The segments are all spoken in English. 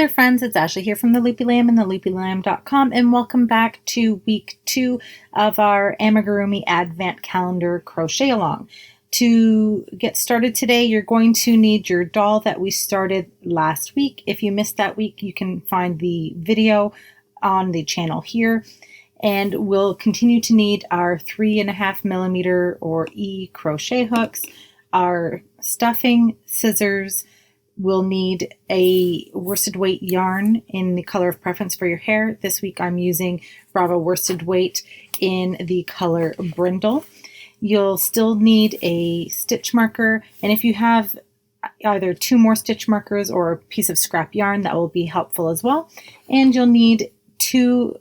there friends, it's Ashley here from the Loopy Lamb and theloopylamb.com, and welcome back to week 2 of our Amigurumi Advent Calendar crochet along. To get started today, you're going to need your doll that we started last week. If you missed that week, you can find the video on the channel here. And we'll continue to need our 3.5mm or E crochet hooks, our stuffing, scissors. We'll need a worsted weight yarn in the color of preference for your hair. This week I'm using Bravo worsted weight in the color Brindle. You'll still need a stitch marker, and if you have either 2 more stitch markers or a piece of scrap yarn, that will be helpful as well. And you'll need 2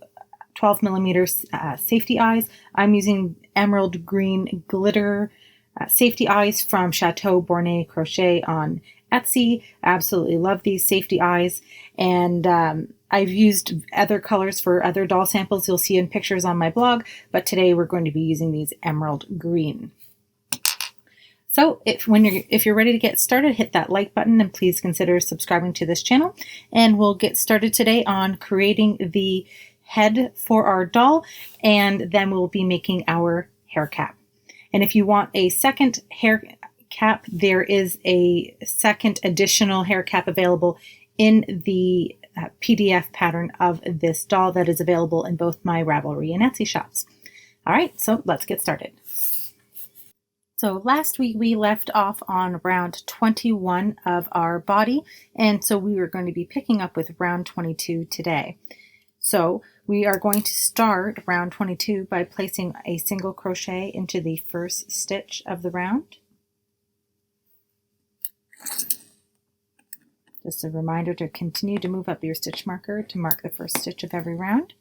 12mm safety eyes. I'm using emerald green glitter safety eyes from Chateau Bornay Crochet on Etsy. I absolutely love these safety eyes, and I've used other colors for other doll samples you'll see in pictures on my blog, but today we're going to be using these emerald green. So if you're ready to get started, hit that like button and please consider subscribing to this channel, and we'll get started today on creating the head for our doll, and then we'll be making our hair cap. And if you want a second hair cap, there is a second additional hair cap available in the PDF pattern of this doll that is available in both my Ravelry and Etsy shops. All right, so let's get started. So last week we left off on round 21 of our body, and so we were going to be picking up with round 22 today. So we are going to start round 22 by placing a single crochet into the first stitch of the round. Just a reminder to continue to move up your stitch marker to mark the first stitch of every round.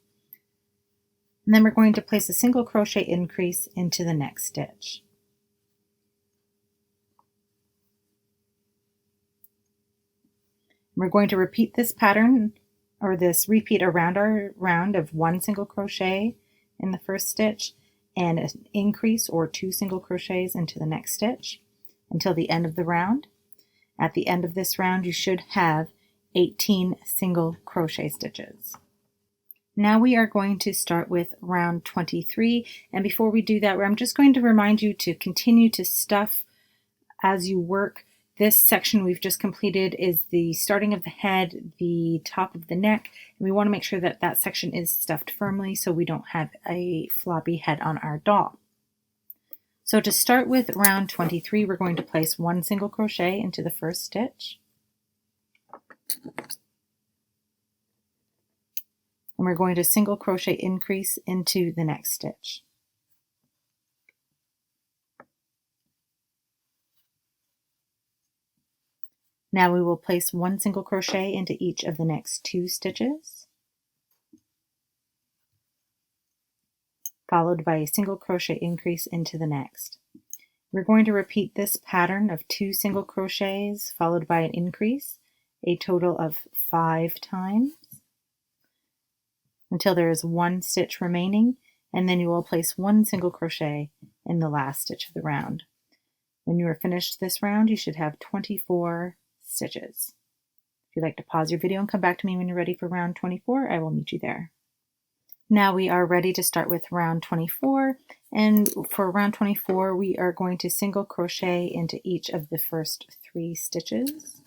And then we're going to place a single crochet increase into the next stitch. We're going to repeat this pattern, or this repeat around our round of 1 single crochet in the first stitch and an increase or 2 single crochets into the next stitch until the end of the round. At the end of this round, you should have 18 single crochet stitches. Now we are going to start with round 23, and before we do that, I'm just going to remind you to continue to stuff as you work. This section we've just completed is the starting of the head, the top of the neck, and we want to make sure that that section is stuffed firmly so we don't have a floppy head on our doll. So to start with round 23, we're going to place 1 single crochet into the first stitch. And we're going to single crochet increase into the next stitch. Now we will place 1 single crochet into each of the next 2 stitches, followed by a single crochet increase into the next. We're going to repeat this pattern of 2 single crochets followed by an increase, a total of 5 times, until there is 1 stitch remaining, and then you will place 1 single crochet in the last stitch of the round. When you are finished this round, you should have 24 stitches. If you'd like to pause your video and come back to me when you're ready for round 24, I will meet you there. Now we are ready to start with round 24, and for round 24 we are going to single crochet into each of the first 3 stitches.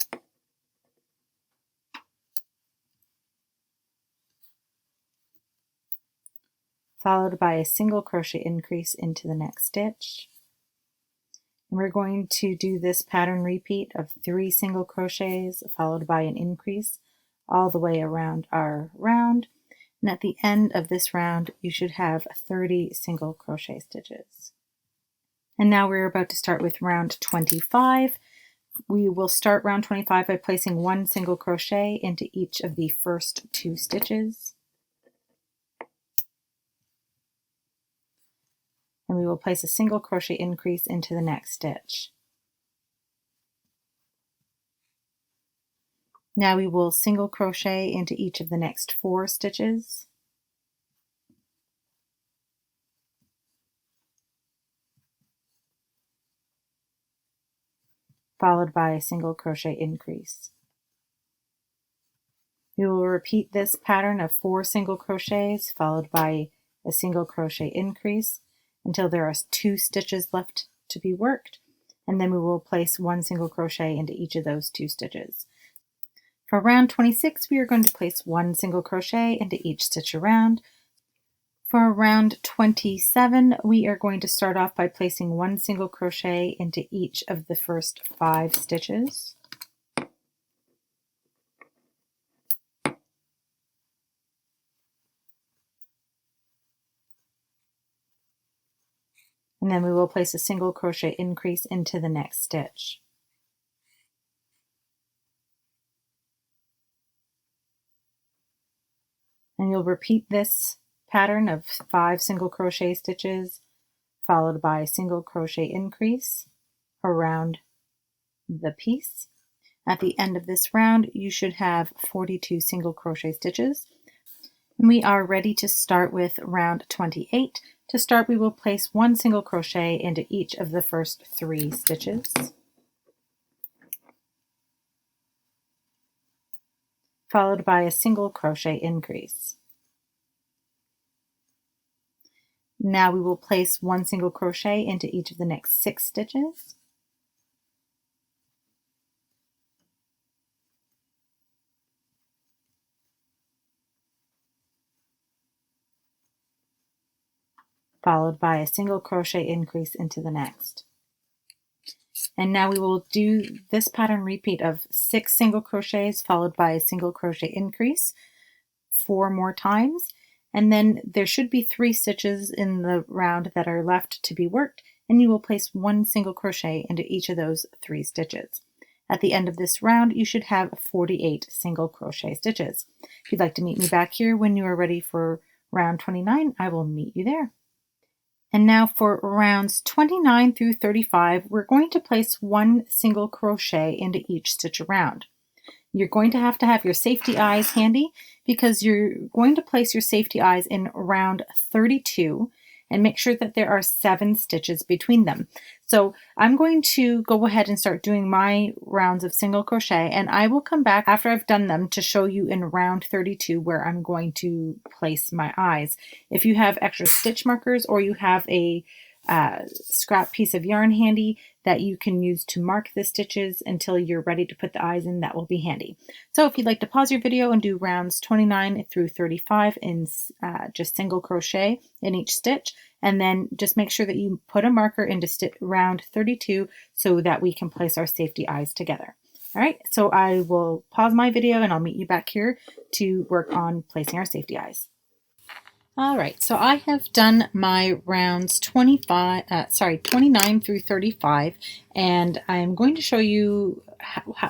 Followed by a single crochet increase into the next stitch. And we're going to do this pattern repeat of 3 single crochets followed by an increase all the way around our round. And at the end of this round, you should have 30 single crochet stitches. And now we're about to start with round 25. We will start round 25 by placing 1 single crochet into each of the first 2 stitches. And we will place a single crochet increase into the next stitch. Now we will single crochet into each of the next 4 stitches. Followed by a single crochet increase. You will repeat this pattern of 4 single crochets followed by a single crochet increase until there are 2 stitches left to be worked, and then we will place 1 single crochet into each of those 2 stitches. For round 26, we are going to place 1 single crochet into each stitch around. For round 27, we are going to start off by placing 1 single crochet into each of the first 5 stitches. And then we will place a single crochet increase into the next stitch. And you'll repeat this pattern of 5 single crochet stitches followed by a single crochet increase around the piece. At the end of this round, you should have 42 single crochet stitches. And we are ready to start with round 28. To start, we will place 1 single crochet into each of the first 3 stitches, followed by a single crochet increase. Now we will place 1 single crochet into each of the next 6 stitches, followed by a single crochet increase into the next. And now we will do this pattern repeat of 6 single crochets followed by a single crochet increase 4 more times. And then there should be 3 stitches in the round that are left to be worked, and you will place 1 single crochet into each of those 3 stitches. At the end of this round, you should have 48 single crochet stitches. If you'd like to meet me back here when you are ready for round 29, I will meet you there. And now for rounds 29 through 35, we're going to place 1 single crochet into each stitch around. You're going to have your safety eyes handy because you're going to place your safety eyes in round 32 and make sure that there are 7 stitches between them. So I'm going to go ahead and start doing my rounds of single crochet, and I will come back after I've done them to show you in round 32 where I'm going to place my eyes. If you have extra stitch markers or you have a scrap piece of yarn handy that you can use to mark the stitches until you're ready to put the eyes in, that will be handy. So if you'd like to pause your video and do rounds 29 through 35 in just single crochet in each stitch, and then just make sure that you put a marker into round 32 so that we can place our safety eyes together. All right, so I will pause my video and I'll meet you back here to work on placing our safety eyes. All right, so I have done my rounds 29 through 35, and I'm going to show you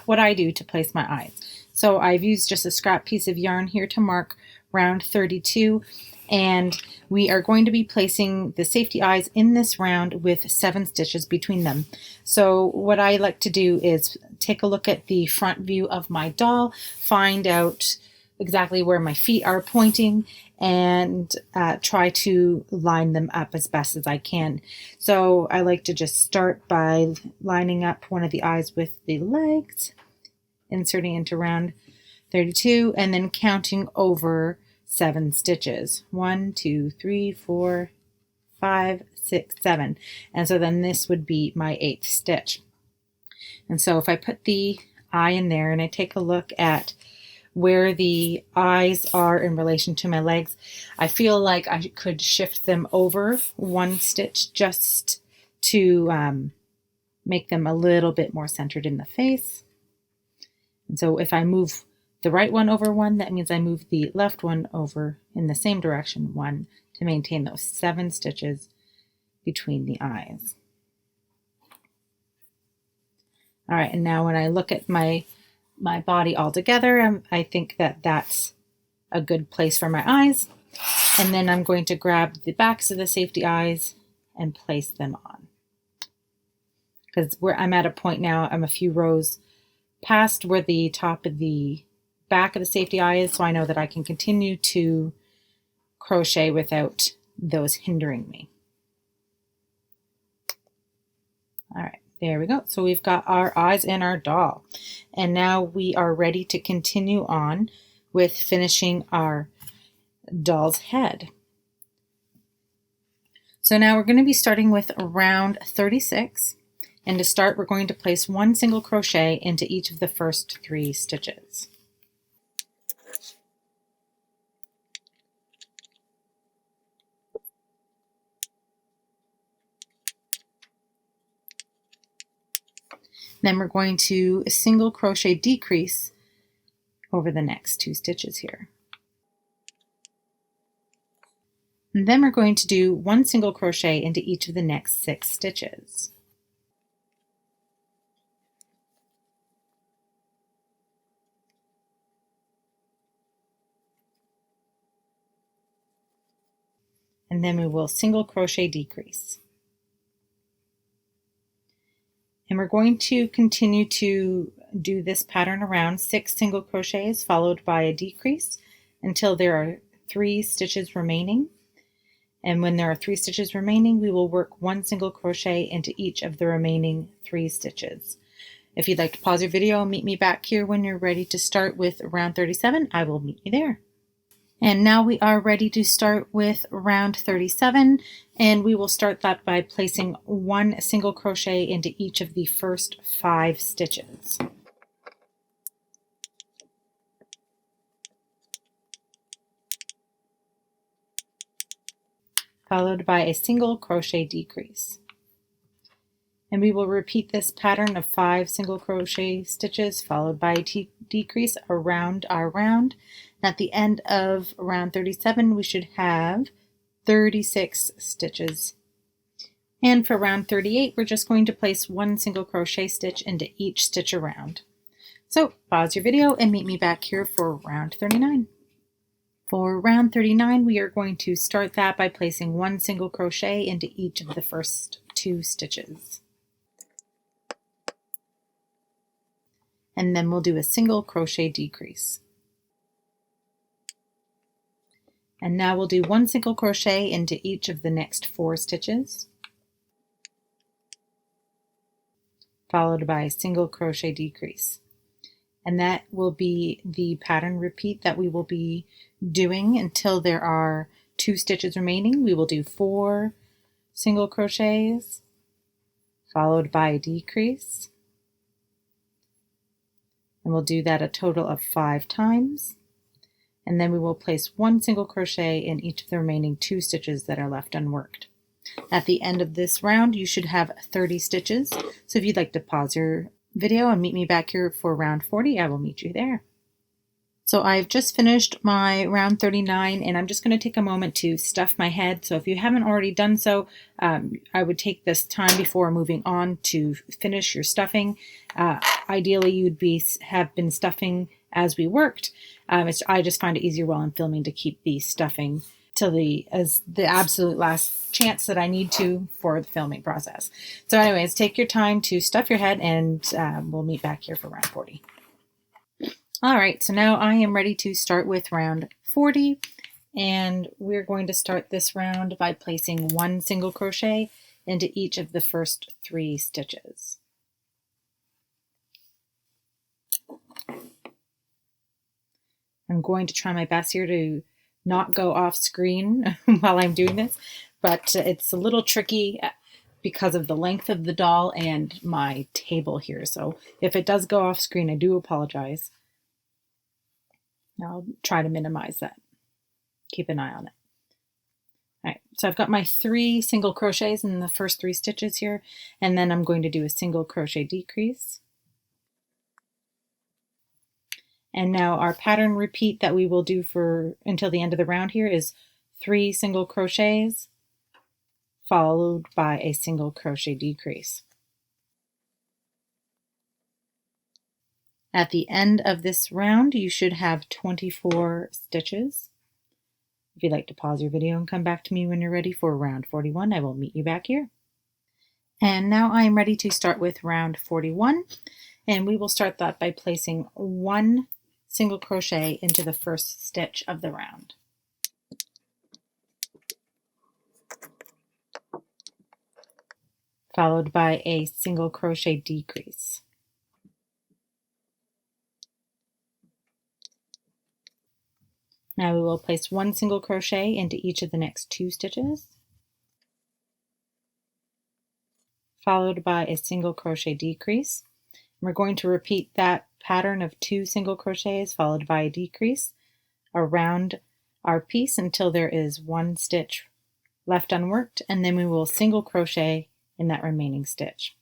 what I do to place my eyes. So I've used just a scrap piece of yarn here to mark round 32, and we are going to be placing the safety eyes in this round with 7 stitches between them. So what I like to do is take a look at the front view of my doll, find out exactly where my feet are pointing, and try to line them up as best as I can. So I like to just start by lining up one of the eyes with the legs, inserting into round 32, and then counting over 7 stitches. 1, 2, 3, 4, 5, 6, 7. And so then this would be my 8th stitch. And so if I put the eye in there and I take a look at where the eyes are in relation to my legs, I feel like I could shift them over 1 stitch just to make them a little bit more centered in the face. And so if I move the right one over 1, that means I move the left one over in the same direction 1 to maintain those 7 stitches between the eyes. All right, and now when I look at my body all together, I think that that's a good place for my eyes. And then I'm going to grab the backs of the safety eyes and place them on. Because I'm at a point now, I'm a few rows past where the top of the back of the safety eye is, so I know that I can continue to crochet without those hindering me. All right. There we go. So we've got our eyes and our doll. And now we are ready to continue on with finishing our doll's head. So now we're going to be starting with round 36, and to start we're going to place one single crochet into each of the first 3 stitches. Then we're going to single crochet decrease over the next 2 stitches here. And then we're going to do 1 single crochet into each of the next 6 stitches. And then we will single crochet decrease. And we're going to continue to do this pattern around 6 single crochets followed by a decrease until there are 3 stitches remaining. And when there are 3 stitches remaining, we will work 1 single crochet into each of the remaining 3 stitches. If you'd like to pause your video and meet me back here when you're ready to start with round 37, I will meet you there. And now we are ready to start with round 37, and we will start that by placing 1 single crochet into each of the first 5 stitches. Followed by a single crochet decrease. And we will repeat this pattern of 5 single crochet stitches followed by a decrease around our round. And at the end of round 37 we should have 36 stitches. And for round 38 we're just going to place 1 single crochet stitch into each stitch around. So pause your video and meet me back here for round 39. For round 39, we are going to start that by placing 1 single crochet into each of the first 2 stitches. And then we'll do a single crochet decrease. And now we'll do 1 single crochet into each of the next 4 stitches, followed by a single crochet decrease. And that will be the pattern repeat that we will be doing until there are 2 stitches remaining. We will do 4 single crochets followed by a decrease, and we'll do that a total of 5 times, and then we will place 1 single crochet in each of the remaining 2 stitches that are left unworked. At the end of this round you should have 30 stitches, so if you'd like to pause your video and meet me back here for round 40, I will meet you there. So I've just finished my round 39, and I'm just going to take a moment to stuff my head. So if you haven't already done so, I would take this time before moving on to finish your stuffing. Ideally you'd have been stuffing as we worked. I just find it easier while I'm filming to keep the stuffing till the absolute last chance that I need to for the filming process. So anyways, take your time to stuff your head, and we'll meet back here for round 40. All right, so now I am ready to start with round 40, and we're going to start this round by placing 1 single crochet into each of the first 3 stitches. I'm going to try my best here to not go off screen while I'm doing this, but it's a little tricky because of the length of the doll and my table here. So if it does go off screen, I do apologize. I'll try to minimize that. Keep an eye on it. All right, so I've got my 3 single crochets in the first 3 stitches here, and then I'm going to do a single crochet decrease. And now our pattern repeat that we will do for until the end of the round here is 3 single crochets followed by a single crochet decrease. At the end of this round, you should have 24 stitches. If you'd like to pause your video and come back to me when you're ready for round 41, I will meet you back here. And now I am ready to start with round 41, and we will start that by placing 1 single crochet into the first stitch of the round. Followed by a single crochet decrease. Now we will place 1 single crochet into each of the next 2 stitches, followed by a single crochet decrease. We're going to repeat that pattern of 2 single crochets followed by a decrease around our piece until there is 1 stitch left unworked, and then we will single crochet in that remaining stitch.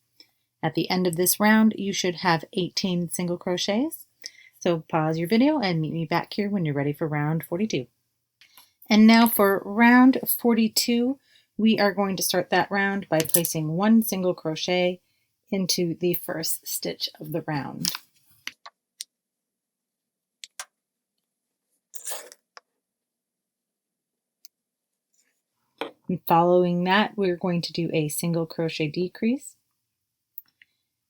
At the end of this round, you should have 18 single crochets. So pause your video and meet me back here when you're ready for round 42. And now for round 42, we are going to start that round by placing 1 single crochet into the first stitch of the round. And following that, we're going to do a single crochet decrease.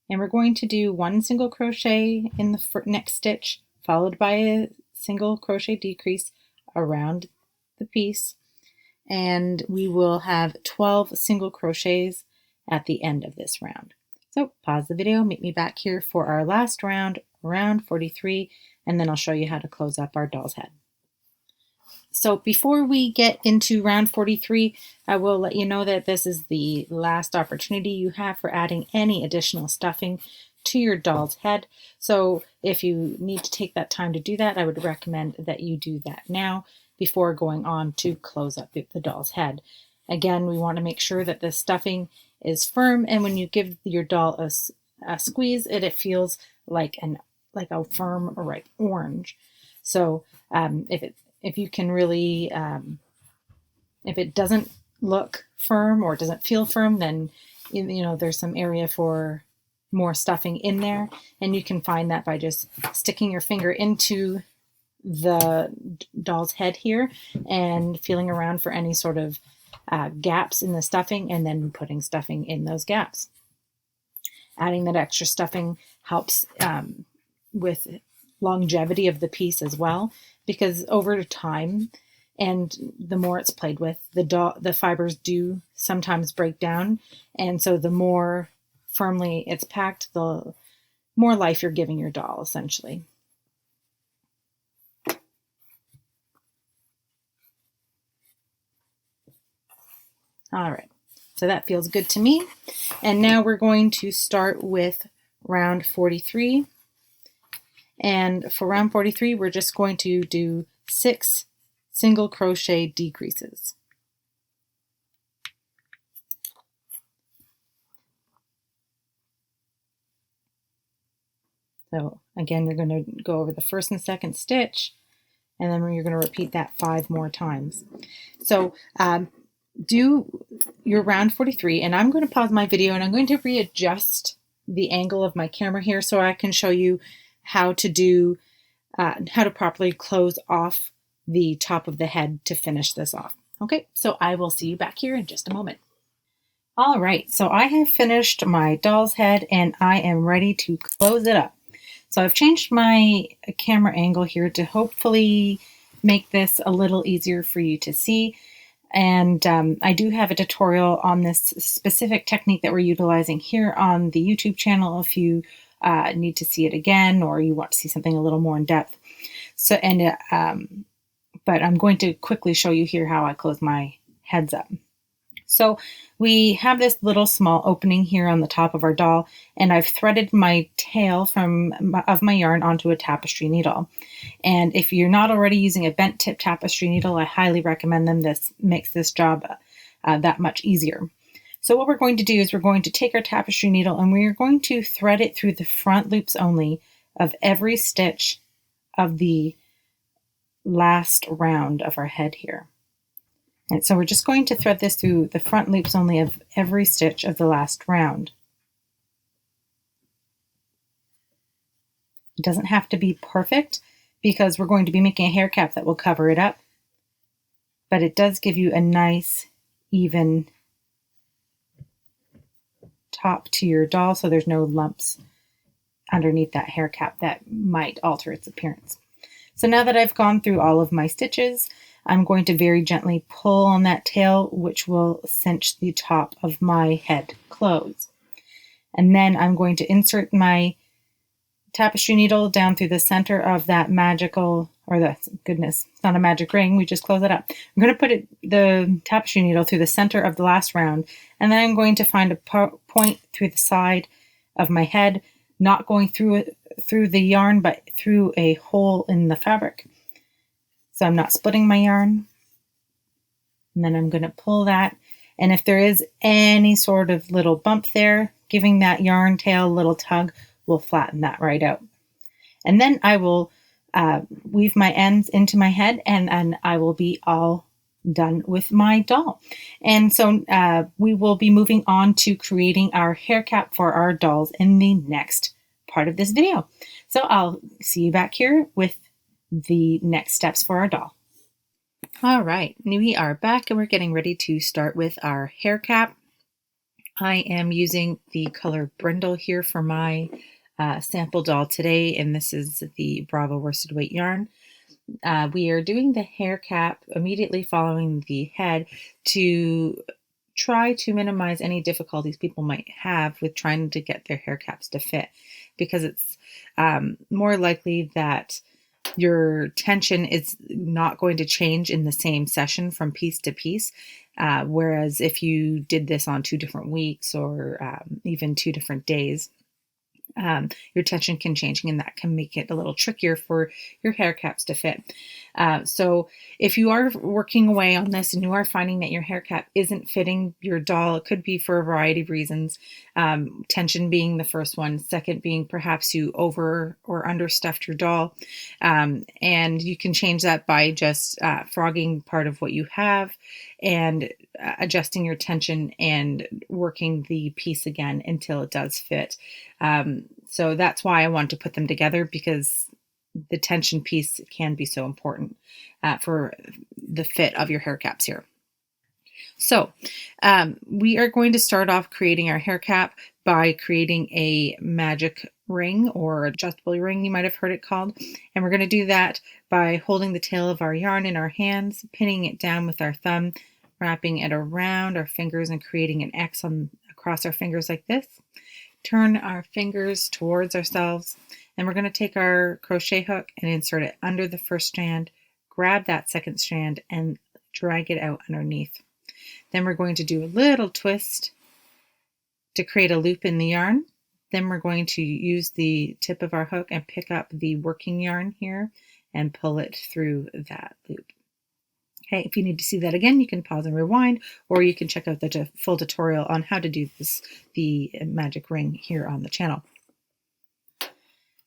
And we're going to do 1 single crochet in the next stitch, followed by a single crochet decrease around the piece. And we will have 12 single crochets at the end of this round. So pause the video, meet me back here for our last round, round 43, and then I'll show you how to close up our doll's head. So before we get into round 43, I will let you know that this is the last opportunity you have for adding any additional stuffing to your doll's head. So if you need to take that time to do that, I would recommend that you do that now before going on to close up the doll's head. Again, we want to make sure that the stuffing is firm, and when you give your doll a squeeze, it feels like a firm or ripe orange. So if you can really, if it doesn't look firm or doesn't feel firm, then there's some area for more stuffing in there, and you can find that by just sticking your finger into the doll's head here and feeling around for any sort of gaps in the stuffing, and then putting stuffing in those gaps. Adding that extra stuffing helps with longevity of the piece as well, because over time and the more it's played with, the fibers do sometimes break down, and so the more firmly it's packed, the more life you're giving your doll, essentially. All right, so that feels good to me. And now we're going to start with round 43. And for round 43, we're just going to do 6 single crochet decreases. So again, you're going to go over the first and second stitch, and then you're going to repeat that 5 more times. So do your round 43, and I'm going to pause my video and I'm going to readjust the angle of my camera here so I can show you how to properly close off the top of the head to finish this off. Okay, so I will see you back here in just a moment. All right, so I have finished my doll's head and I am ready to close it up. So I've changed my camera angle here to hopefully make this a little easier for you to see. And I do have a tutorial on this specific technique that we're utilizing here on the YouTube channel if you need to see it again, or you want to see something a little more in depth. So, but I'm going to quickly show you here how I close my heads up. So we have this little small opening here on the top of our doll, and I've threaded my tail of my yarn onto a tapestry needle. And if you're not already using a bent tip tapestry needle, I highly recommend them. This makes this job that much easier. So what we're going to do is we're going to take our tapestry needle and we're going to thread it through the front loops only of every stitch of the last round of our head here. And so we're just going to thread this through the front loops only of every stitch of the last round. It doesn't have to be perfect because we're going to be making a hair cap that will cover it up, but it does give you a nice even top to your doll so there's no lumps underneath that hair cap that might alter its appearance. So now that I've gone through all of my stitches, I'm going to very gently pull on that tail, which will cinch the top of my head closed. And then I'm going to insert my tapestry needle down through the center of that magical or goodness, it's not a magic ring. We just close it up. I'm going to put the tapestry needle through the center of the last round, and then I'm going to find a point through the side of my head, not going through the yarn, but through a hole in the fabric. So I'm not splitting my yarn. And then I'm going to pull that. And if there is any sort of little bump there, giving that yarn tail a little tug will flatten that right out. And then I will weave my ends into my head, and I will be all done with my doll. And so we will be moving on to creating our hair cap for our dolls in the next part of this video. So I'll see you back here with the next steps for our doll. All right, we are back and we're getting ready to start with our hair cap. I am using the color Brindle here for my sample doll today, and this is the Bravo worsted weight yarn. We are doing the hair cap immediately following the head to try to minimize any difficulties people might have with trying to get their hair caps to fit, because it's more likely that your tension is not going to change in the same session from piece to piece. Whereas if you did this on 2 different weeks or even 2 different days, your tension can change, and that can make it a little trickier for your hair caps to fit. So if you are working away on this and you are finding that your hair cap isn't fitting your doll, it could be for a variety of reasons. Tension being the first one. Second being perhaps you over or understuffed your doll. And you can change that by just frogging part of what you have and adjusting your tension and working the piece again until it does fit. So that's why I want to put them together, because the tension piece can be so important for the fit of your hair caps here. So we are going to start off creating our hair cap by creating a magic ring, or adjustable ring, you might have heard it called. And we're going to do that by holding the tail of our yarn in our hands, pinning it down with our thumb, wrapping it around our fingers and creating an X across our fingers like this. Turn our fingers towards ourselves, and we're going to take our crochet hook and insert it under the first strand, grab that second strand and drag it out underneath. Then we're going to do a little twist to create a loop in the yarn. Then we're going to use the tip of our hook and pick up the working yarn here and pull it through that loop. Okay, if you need to see that again, you can pause and rewind, or you can check out the full tutorial on how to do the magic ring here on the channel.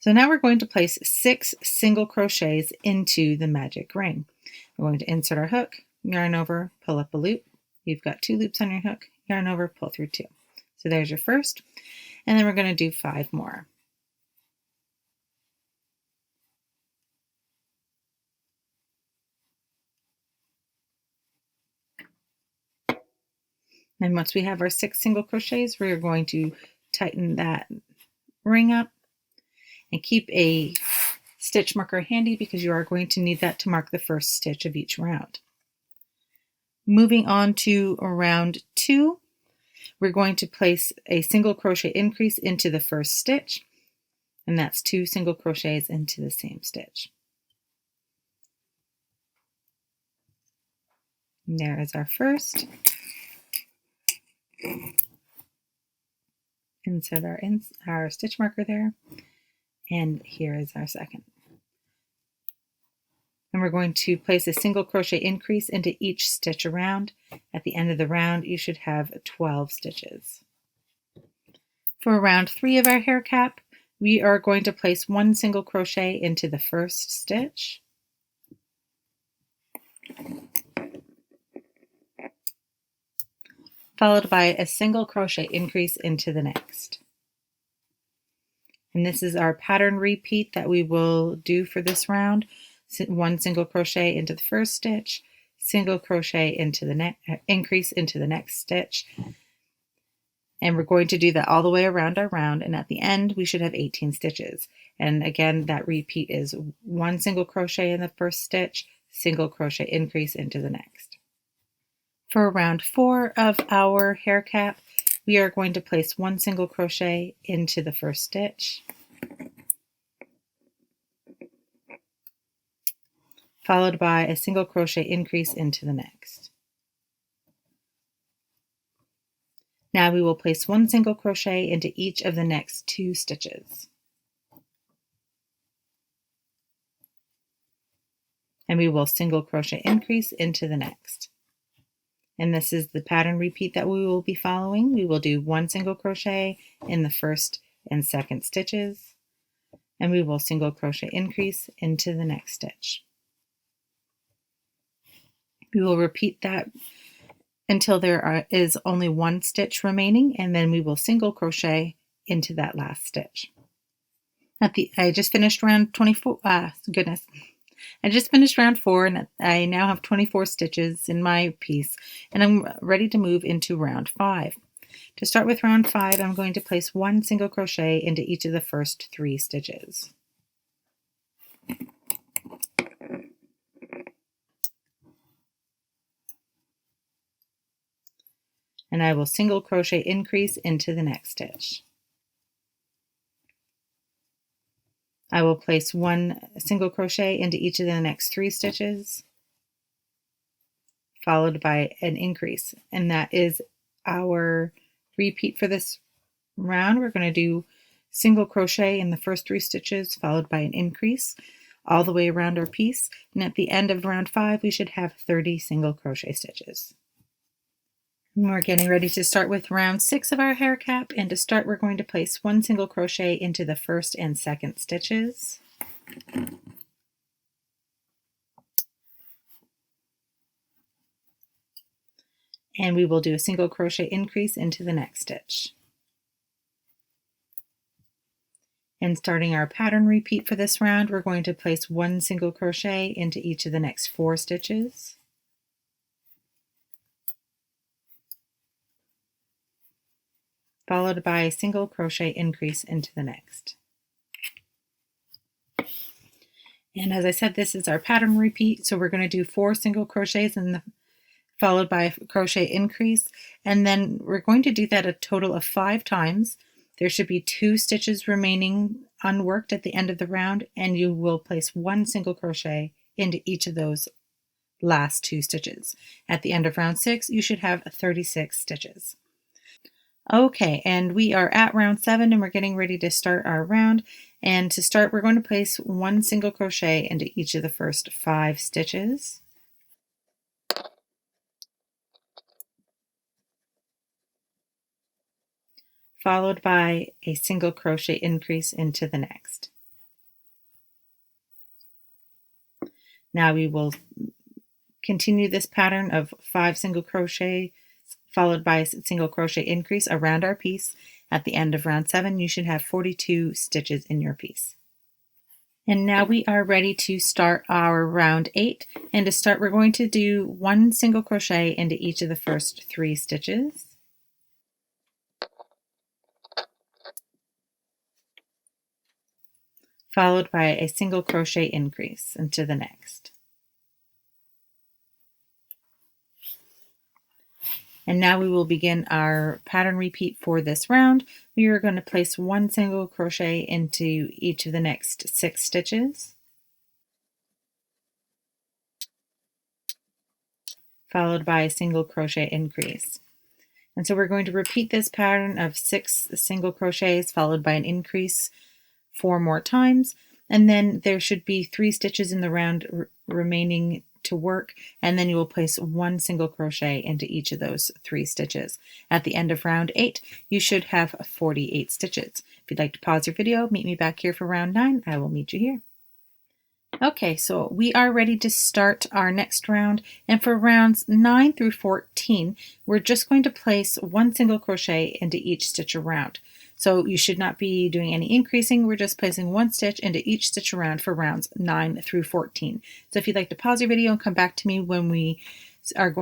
So now we're going to place 6 single crochets into the magic ring. We're going to insert our hook, yarn over, pull up a loop. You've got 2 loops on your hook, yarn over, pull through 2. So there's your first, and then we're going to do 5 more. And once we have our 6 single crochets, we're going to tighten that ring up and keep a stitch marker handy, because you are going to need that to mark the first stitch of each round. Moving on to round 2, we're going to place a single crochet increase into the first stitch, and that's 2 single crochets into the same stitch. And there is our first. Insert our stitch marker there, and here is our second. And we're going to place a single crochet increase into each stitch around. At the end of the round, you should have 12 stitches. For round 3 of our hair cap, we are going to place 1 single crochet into the first stitch, followed by a single crochet increase into the next. And this is our pattern repeat that we will do for this round. 1 single crochet into the first stitch, single crochet into the next, increase into the next stitch. And we're going to do that all the way around our round, and at the end we should have 18 stitches. And again, that repeat is 1 single crochet in the first stitch, single crochet increase into the next. For round 4 of our hair cap, we are going to place 1 single crochet into the first stitch, followed by a single crochet increase into the next. Now we will place 1 single crochet into each of the next 2 stitches. And we will single crochet increase into the next. And this is the pattern repeat that we will be following. We will do 1 single crochet in the first and second stitches, and we will single crochet increase into the next stitch. We will repeat that until there is only 1 stitch remaining, and then we will single crochet into that last stitch. I just finished round 24. I just finished round 4, and I now have 24 stitches in my piece, and I'm ready to move into round 5. To start with round 5, I'm going to place 1 single crochet into each of the first 3 stitches. And I will single crochet increase into the next stitch. I will place 1 single crochet into each of the next 3 stitches, followed by an increase, and that is our repeat for this round. We're going to do single crochet in the first 3 stitches, followed by an increase all the way around our piece, and at the end of round 5 we should have 30 single crochet stitches. And we're getting ready to start with round 6 of our hair cap, and to start we're going to place 1 single crochet into the first and second stitches. And we will do a single crochet increase into the next stitch. And starting our pattern repeat for this round, we're going to place 1 single crochet into each of the next 4 stitches. Followed by a single crochet increase into the next. And as I said, this is our pattern repeat, so we're going to do 4 single crochets followed by a crochet increase, and then we're going to do that a total of 5 times. There should be 2 stitches remaining unworked at the end of the round, and you will place 1 single crochet into each of those last 2 stitches. At the end of round 6, you should have 36 stitches. Okay, and we are at round 7, and we're getting ready to start our round. And to start, we're going to place 1 single crochet into each of the first 5 stitches. Followed by a single crochet increase into the next. Now we will continue this pattern of 5 single crochet followed by a single crochet increase around our piece. At the end of round 7, you should have 42 stitches in your piece. And now we are ready to start our round 8. And to start, we're going to do 1 single crochet into each of the first 3 stitches. Followed by a single crochet increase into the next. And now we will begin our pattern repeat for this round. We are going to place 1 single crochet into each of the next 6 stitches, followed by a single crochet increase. And so we're going to repeat this pattern of 6 single crochets followed by an increase 4 more times, and then there should be 3 stitches in the round remaining to work, and then you will place 1 single crochet into each of those 3 stitches. At the end of round 8, you should have 48 stitches. If you'd like to pause your video, meet me back here for round 9. I will meet you here. Okay, so we are ready to start our next round, and for rounds 9 through 14, we're just going to place 1 single crochet into each stitch around. So you should not be doing any increasing. We're just placing 1 stitch into each stitch around for rounds 9 through 14. So if you'd like to pause your video and come back to me when we are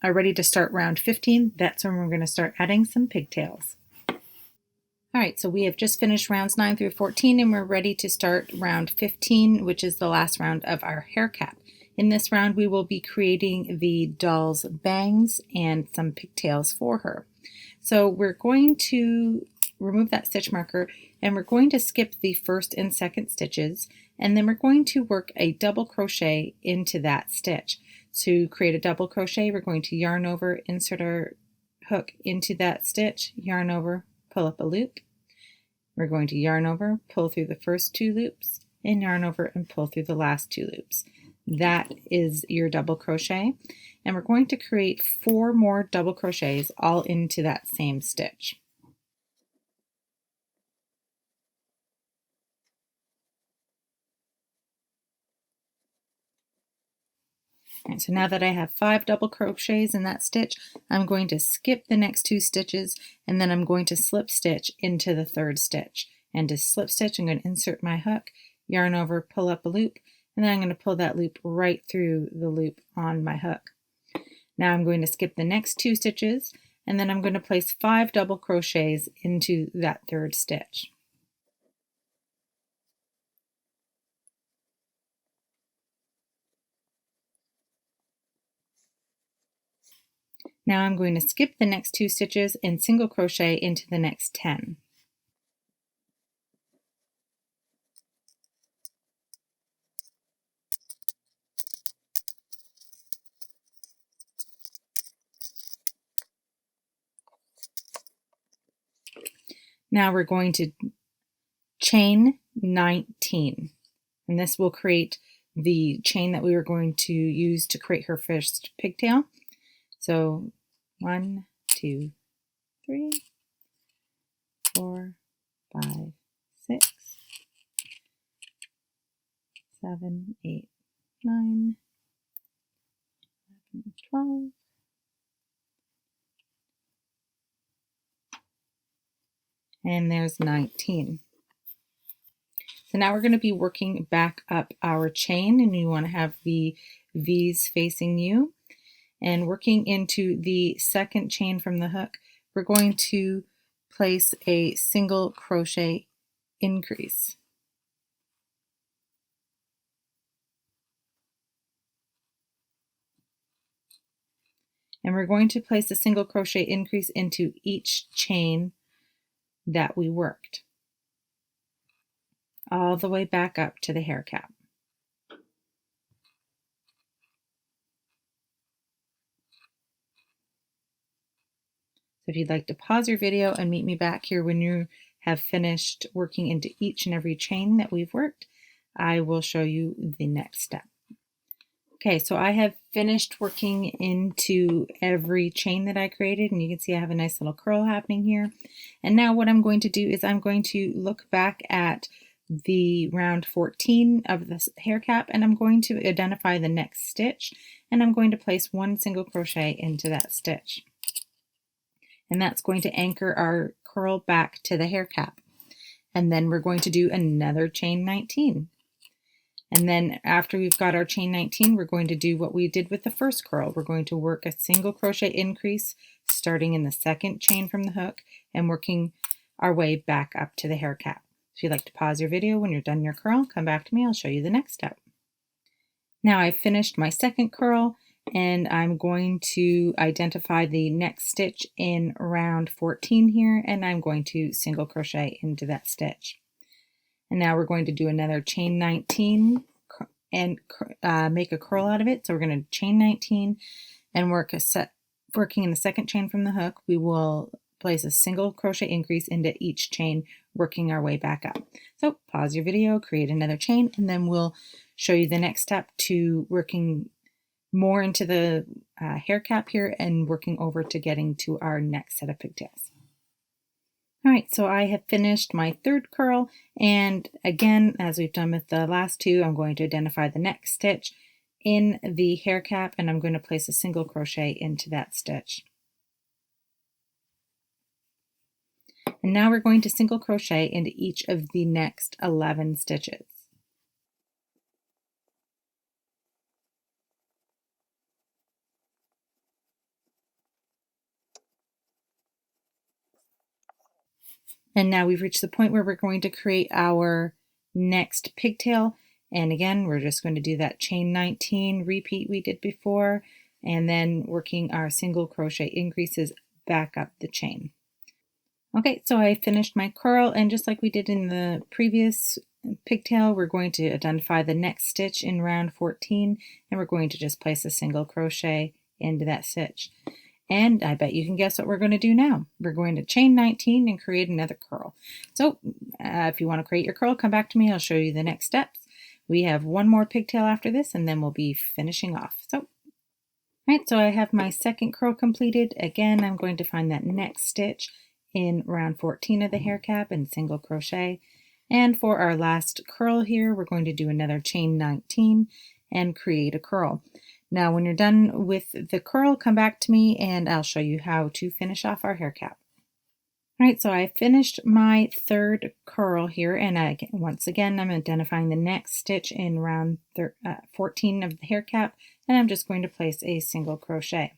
ready to start round 15, that's when we're going to start adding some pigtails. All right, so we have just finished rounds 9 through 14, and we're ready to start round 15, which is the last round of our hair cap. In this round, we will be creating the doll's bangs and some pigtails for her. So we're going to remove that stitch marker, and we're going to skip the first and second stitches, and then we're going to work a double crochet into that stitch. To create a double crochet, we're going to yarn over, insert our hook into that stitch, yarn over, pull up a loop. We're going to yarn over, pull through the first 2 loops, and yarn over and pull through the last 2 loops. That is your double crochet, and we're going to create 4 more double crochets all into that same stitch. Alright, so now that I have 5 double crochets in that stitch, I'm going to skip the next 2 stitches, and then I'm going to slip stitch into the 3rd stitch. And to slip stitch, I'm going to insert my hook, yarn over, pull up a loop, and then I'm going to pull that loop right through the loop on my hook. Now I'm going to skip the next 2 stitches, and then I'm going to place 5 double crochets into that 3rd stitch. Now I'm going to skip the next 2 stitches and single crochet into the next 10. Now we're going to chain 19, and this will create the chain that we were going to use to create her first pigtail. So 1, 2, 3, 4, 5, 6, 7, 8, 9, 11, 12, and there's 19. So now we're going to be working back up our chain, and you want to have the V's facing you. And working into the second chain from the hook, we're going to place a single crochet increase. And we're going to place a single crochet increase into each chain that we worked, all the way back up to the hair cap. So if you'd like to pause your video and meet me back here when you have finished working into each and every chain that we've worked, I will show you the next step. Okay, so I have finished working into every chain that I created, and you can see I have a nice little curl happening here. And now what I'm going to do is I'm going to look back at the round 14 of this hair cap, and I'm going to identify the next stitch, and I'm going to place 1 single crochet into that stitch. And that's going to anchor our curl back to the hair cap. And then we're going to do another chain 19. And then after we've got our chain 19, we're going to do what we did with the first curl. We're going to work a single crochet increase starting in the second chain from the hook and working our way back up to the hair cap. If you'd like to pause your video when you're done your curl, come back to me, I'll show you the next step. Now I've finished my second curl, and I'm going to identify the next stitch in round 14 here, and I'm going to single crochet into that stitch. And now we're going to do another chain 19 and make a curl out of it. So we're going to chain 19 and working in the second chain from the hook. We will place a single crochet increase into each chain, working our way back up. So pause your video, create another chain, and then we'll show you the next step to working more into the hair cap here and working over to getting to our next set of pigtails. All right, so I have finished my third curl, and again, as we've done with the last two, I'm going to identify the next stitch in the hair cap, and I'm going to place a single crochet into that stitch. And now we're going to single crochet into each of the next 11 stitches. And now we've reached the point where we're going to create our next pigtail. And again, we're just going to do that chain 19 repeat we did before, and then working our single crochet increases back up the chain. Okay, so I finished my curl, and just like we did in the previous pigtail, we're going to identify the next stitch in round 14, and we're going to just place a single crochet into that stitch. And I bet you can guess what we're going to do now. We're going to chain 19 and create another curl. So if you want to create your curl, come back to me. I'll show you the next steps. We have one more pigtail after this, and then we'll be finishing off. So, alright, so I have my second curl completed. Again, I'm going to find that next stitch in round 14 of the hair cap and single crochet. And for our last curl here, we're going to do another chain 19 and create a curl. Now, when you're done with the curl, come back to me and I'll show you how to finish off our hair cap. All right, so I finished my third curl here, and once again, I'm identifying the next stitch in round 14 of the hair cap, and I'm just going to place a single crochet.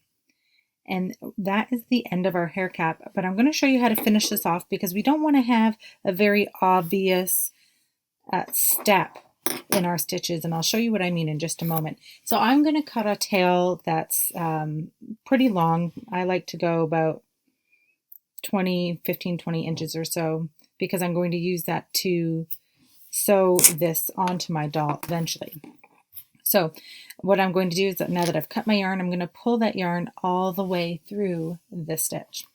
And that is the end of our hair cap, but I'm going to show you how to finish this off because we don't want to have a very obvious step in our stitches, and I'll show you what I mean in just a moment. So I'm going to cut a tail that's pretty long. I like to go about 20 inches or so because I'm going to use that to sew this onto my doll eventually. So what I'm going to do is that now that I've cut my yarn, I'm going to pull that yarn all the way through the stitch.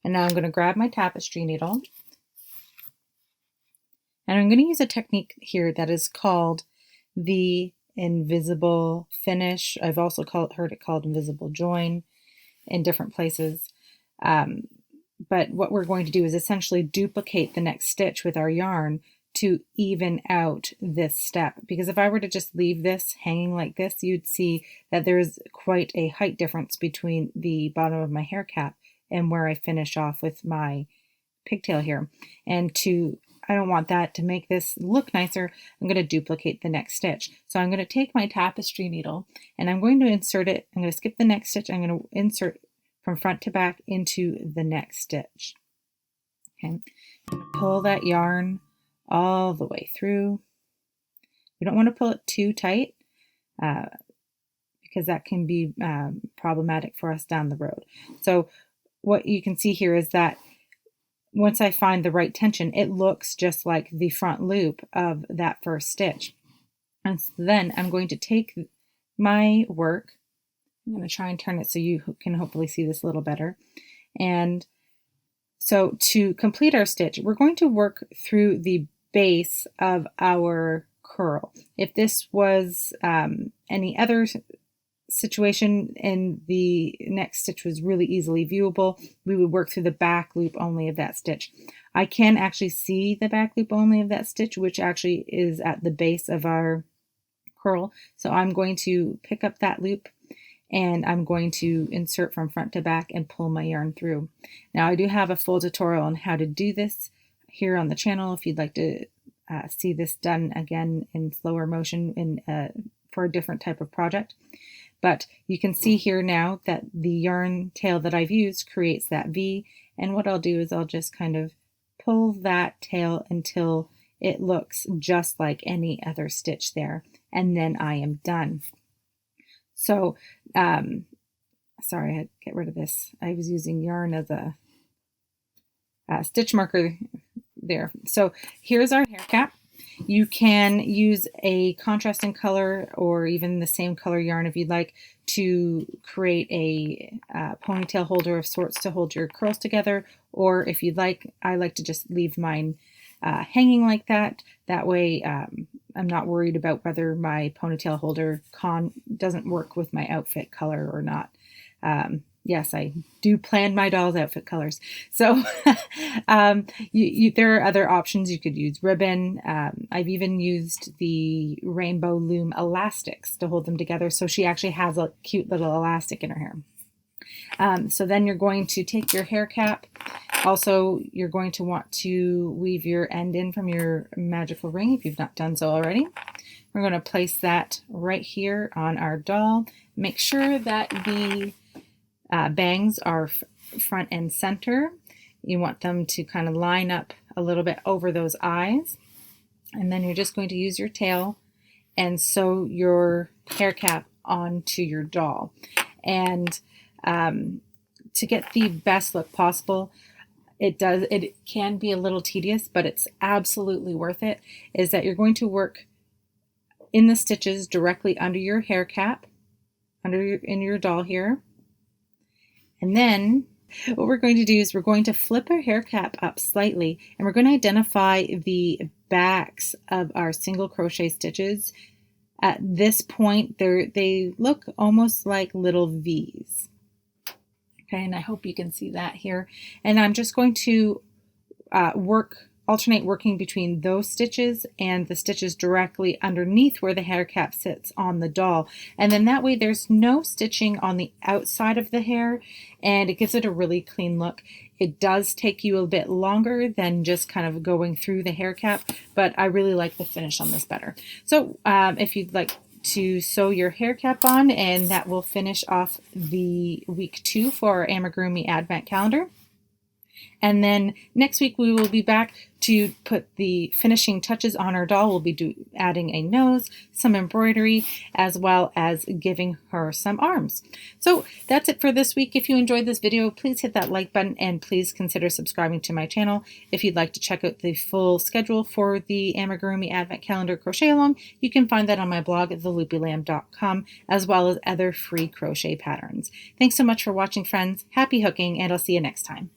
And now I'm going to grab my tapestry needle, and I'm going to use a technique here that is called the invisible finish. I've also heard it called invisible join in different places. But what we're going to do is essentially duplicate the next stitch with our yarn to even out this step. Because if I were to just leave this hanging like this, you'd see that there's quite a height difference between the bottom of my hair cap and where I finish off with my pigtail here. And I don't want that. To make this look nicer, I'm going to duplicate the next stitch. So I'm going to take my tapestry needle and I'm going to insert it. I'm going to skip the next stitch. I'm going to insert from front to back into the next stitch. Okay, pull that yarn all the way through. You don't want to pull it too tight because that can be problematic for us down the road. So what you can see here is that once I find the right tension, it looks just like the front loop of that first stitch. And so then I'm going to take my work. I'm going to try and turn it so you can hopefully see this a little better. And so to complete our stitch, we're going to work through the base of our curl. If this was any other situation and the next stitch was really easily viewable, we would work through the back loop only of that stitch. I can actually see the back loop only of that stitch, which actually is at the base of our curl. So I'm going to pick up that loop and I'm going to insert from front to back and pull my yarn through. Now I do have a full tutorial on how to do this here on the channel if you'd like to see this done again in slower motion for a different type of project. But you can see here now that the yarn tail that I've used creates that V, and what I'll do is I'll just kind of pull that tail until it looks just like any other stitch there, and then I am done. So, sorry, I had to get rid of this. I was using yarn as a stitch marker there. So here's our hair cap. You can use a contrasting color or even the same color yarn if you'd like to create a ponytail holder of sorts to hold your curls together, or if you'd like, I like to just leave mine hanging like that. That way I'm not worried about whether my ponytail holder doesn't work with my outfit color or not. Yes, I do plan my doll's outfit colors. So there are other options. You could use ribbon. I've even used the rainbow loom elastics to hold them together. So she actually has a cute little elastic in her hair. So then you're going to take your hair cap. Also, you're going to want to weave your end in from your magical ring if you've not done so already. We're going to place that right here on our doll. Make sure that the bangs are front and center. You want them to kind of line up a little bit over those eyes. And then you're just going to use your tail and sew your hair cap onto your doll. And to get the best look possible, it can be a little tedious, but it's absolutely worth it, is that you're going to work in the stitches directly under your hair cap, in your doll here. And then what we're going to do is we're going to flip our hair cap up slightly, and we're going to identify the backs of our single crochet stitches. At this point, they look almost like little V's. Okay, and I hope you can see that here. And I'm just going to alternate working between those stitches and the stitches directly underneath where the hair cap sits on the doll. And then that way there's no stitching on the outside of the hair, and it gives it a really clean look. It does take you a bit longer than just kind of going through the hair cap, but I really like the finish on this better. So if you'd like to sew your hair cap on, and that will finish off the week 2 for our Amigurumi Advent Calendar. And then next week we will be back to put the finishing touches on our doll. We'll be adding a nose, some embroidery, as well as giving her some arms. So that's it for this week. If you enjoyed this video, please hit that like button, and please consider subscribing to my channel. If you'd like to check out the full schedule for the Amigurumi Advent Calendar Crochet Along, you can find that on my blog at theloopylamb.com, as well as other free crochet patterns. Thanks so much for watching, friends. Happy hooking, and I'll see you next time.